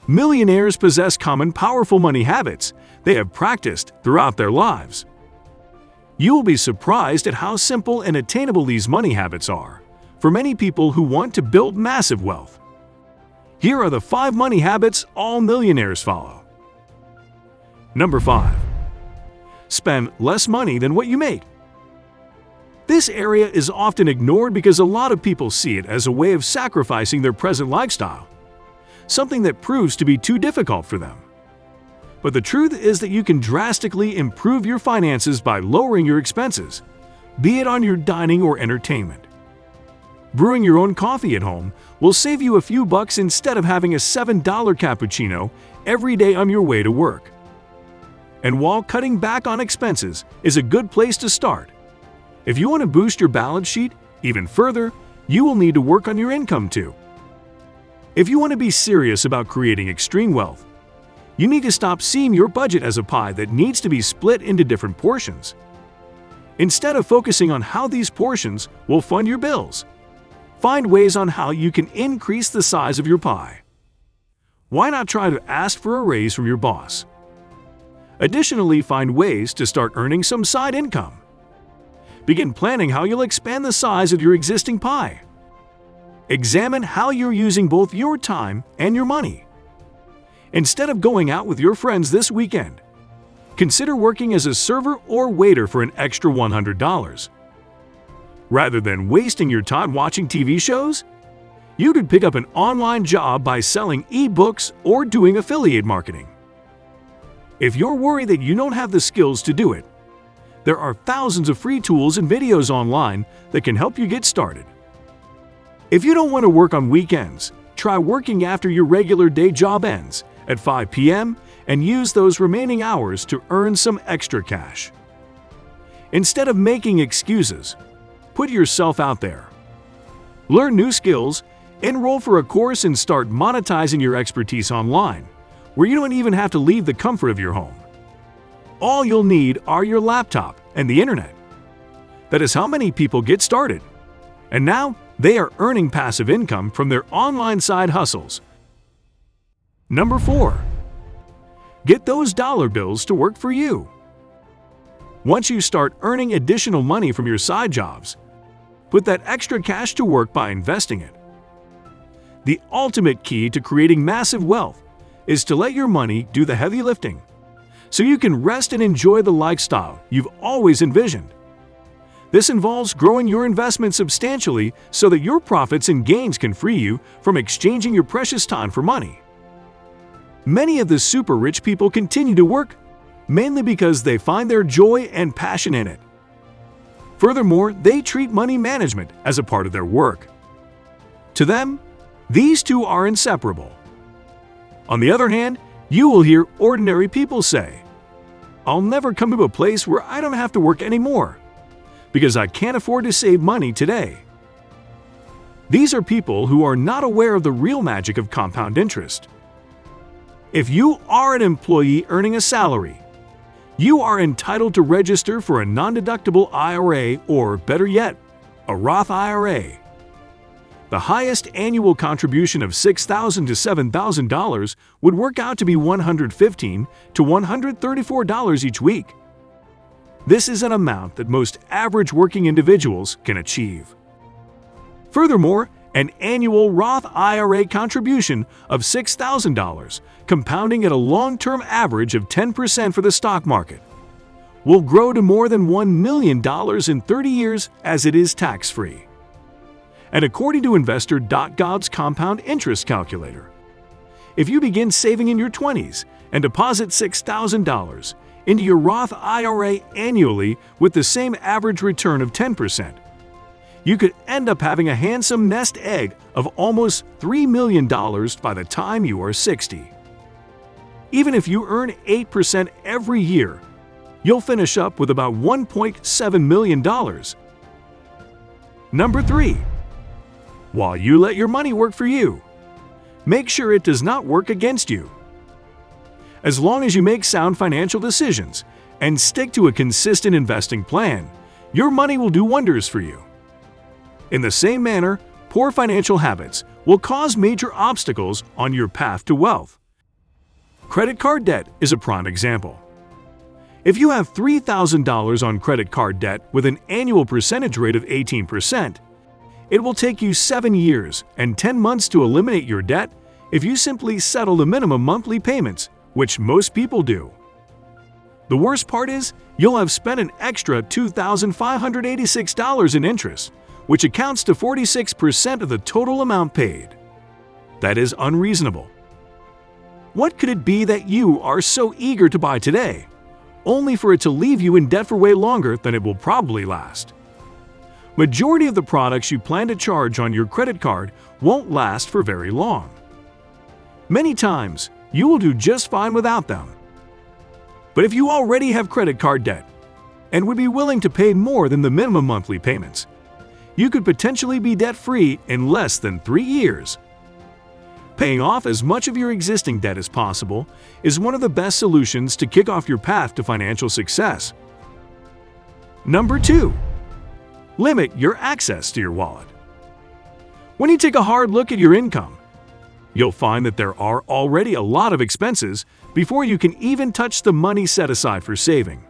Millionaires possess common powerful money habits they have practiced throughout their lives. You will be surprised at how simple and attainable these money habits are for many people who want to build massive wealth. Here are the 5 money habits all millionaires follow. Number 5. Spend less money than what you make. This area is often ignored because a lot of people see it as a way of sacrificing their present lifestyle, something that proves to be too difficult for them. But the truth is that you can drastically improve your finances by lowering your expenses, be it on your dining or entertainment. Brewing your own coffee at home will save you a few bucks instead of having a $7 cappuccino every day on your way to work. And while cutting back on expenses is a good place to start, if you want to boost your balance sheet even further, you will need to work on your income too. If you want to be serious about creating extreme wealth, you need to stop seeing your budget as a pie that needs to be split into different portions. Instead of focusing on how these portions will fund your bills, find ways on how you can increase the size of your pie. Why not try to ask for a raise from your boss? Additionally, find ways to start earning some side income. Begin planning how you'll expand the size of your existing pie. Examine how you're using both your time and your money. Instead of going out with your friends this weekend, consider working as a server or waiter for an extra $100. Rather than wasting your time watching TV shows, you could pick up an online job by selling e-books or doing affiliate marketing. If you're worried that you don't have the skills to do it, there are thousands of free tools and videos online that can help you get started. If you don't want to work on weekends, try working after your regular day job ends at 5 p.m. and use those remaining hours to earn some extra cash. Instead of making excuses, put yourself out there. Learn new skills, enroll for a course, and start monetizing your expertise online, where you don't even have to leave the comfort of your home. All you'll need are your laptop and the internet. That is how many people get started. And now they are earning passive income from their online side hustles. Number 4. Get those dollar bills to work for you. Once you start earning additional money from your side jobs, put that extra cash to work by investing it. The ultimate key to creating massive wealth is to let your money do the heavy lifting, so you can rest and enjoy the lifestyle you've always envisioned. This involves growing your investment substantially so that your profits and gains can free you from exchanging your precious time for money. Many of the super rich people continue to work mainly because they find their joy and passion in it. Furthermore, they treat money management as a part of their work. To them, these two are inseparable. On the other hand, you will hear ordinary people say, "I'll never come to a place where I don't have to work anymore, because I can't afford to save money today." These are people who are not aware of the real magic of compound interest. If you are an employee earning a salary, you are entitled to register for a non-deductible IRA, or better yet, a Roth IRA. The highest annual contribution of $6,000 to $7,000 would work out to be $115 to $134 each week. This is an amount that most average working individuals can achieve. Furthermore, an annual Roth IRA contribution of $6,000, compounding at a long-term average of 10% for the stock market, will grow to more than $1 million in 30 years as it is tax-free. And according to Investor.gov's compound interest calculator, if you begin saving in your 20s and deposit $6,000 into your Roth IRA annually with the same average return of 10%, you could end up having a handsome nest egg of almost $3 million by the time you are 60. Even if you earn 8% every year, you'll finish up with about $1.7 million. Number 3. While you let your money work for you, make sure it does not work against you. As long as you make sound financial decisions and stick to a consistent investing plan, your money will do wonders for you. In the same manner, poor financial habits will cause major obstacles on your path to wealth, Credit card debt is a prime example. If you have $3,000 on credit card debt with an annual percentage rate of 18%, it will take you 7 years and 10 months to eliminate your debt if you simply settle the minimum monthly payments, which most people do. The worst part is, you'll have spent an extra $2,586 in interest, which accounts to 46% of the total amount paid. That is unreasonable. What could it be that you are so eager to buy today, only for it to leave you in debt for way longer than it will probably last? Majority of the products you plan to charge on your credit card won't last for very long. Many times, you will do just fine without them. But if you already have credit card debt and would be willing to pay more than the minimum monthly payments, you could potentially be debt-free in less than 3 years. Paying off as much of your existing debt as possible is one of the best solutions to kick off your path to financial success. Number 2. Limit your access to your wallet. When you take a hard look at your income, you'll find that there are already a lot of expenses before you can even touch the money set aside for saving.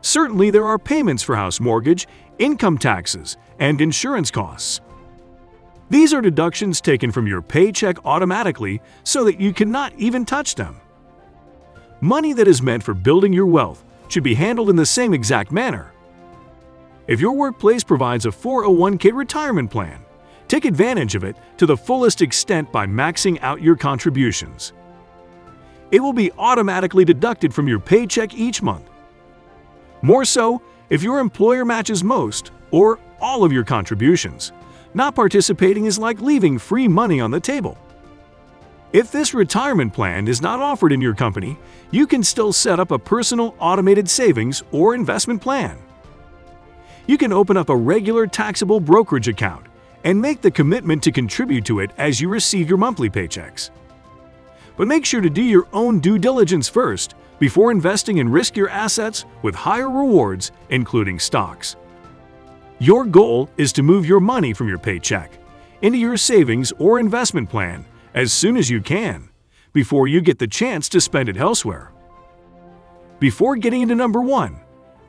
Certainly, there are payments for house mortgage, income taxes, and insurance costs. These are deductions taken from your paycheck automatically so that you cannot even touch them. Money that is meant for building your wealth should be handled in the same exact manner. If your workplace provides a 401k retirement plan, take advantage of it to the fullest extent by maxing out your contributions. It will be automatically deducted from your paycheck each month. More so, if your employer matches most or all of your contributions. Not participating is like leaving free money on the table. If this retirement plan is not offered in your company, you can still set up a personal automated savings or investment plan. You can open up a regular taxable brokerage account and make the commitment to contribute to it as you receive your monthly paychecks. But make sure to do your own due diligence first before investing in riskier assets with higher rewards, including stocks. Your goal is to move your money from your paycheck into your savings or investment plan as soon as you can, before you get the chance to spend it elsewhere. Before getting into number 1,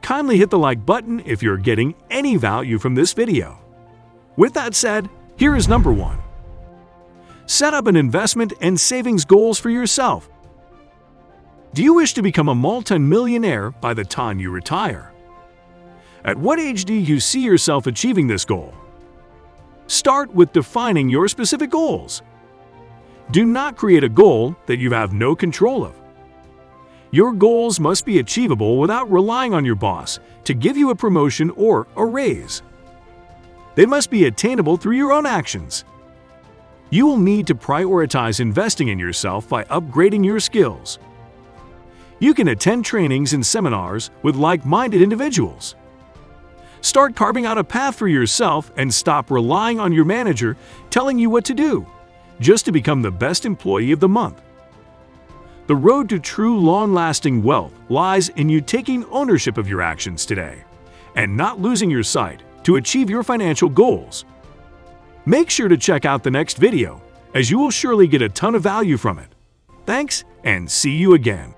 kindly hit the like button if you're getting any value from this video. With that said, here is number 1. Set up an investment and savings goals for yourself. Do you wish to become a multi-millionaire by the time you retire? At what age do you see yourself achieving this goal? Start with defining your specific goals. Do not create a goal that you have no control of. Your goals must be achievable without relying on your boss to give you a promotion or a raise. They must be attainable through your own actions. You will need to prioritize investing in yourself by upgrading your skills. You can attend trainings and seminars with like-minded individuals. Start carving out a path for yourself and stop relying on your manager telling you what to do, just to become the best employee of the month. The road to true long-lasting wealth lies in you taking ownership of your actions today and not losing your sight to achieve your financial goals. Make sure to check out the next video, as you will surely get a ton of value from it. Thanks, and see you again.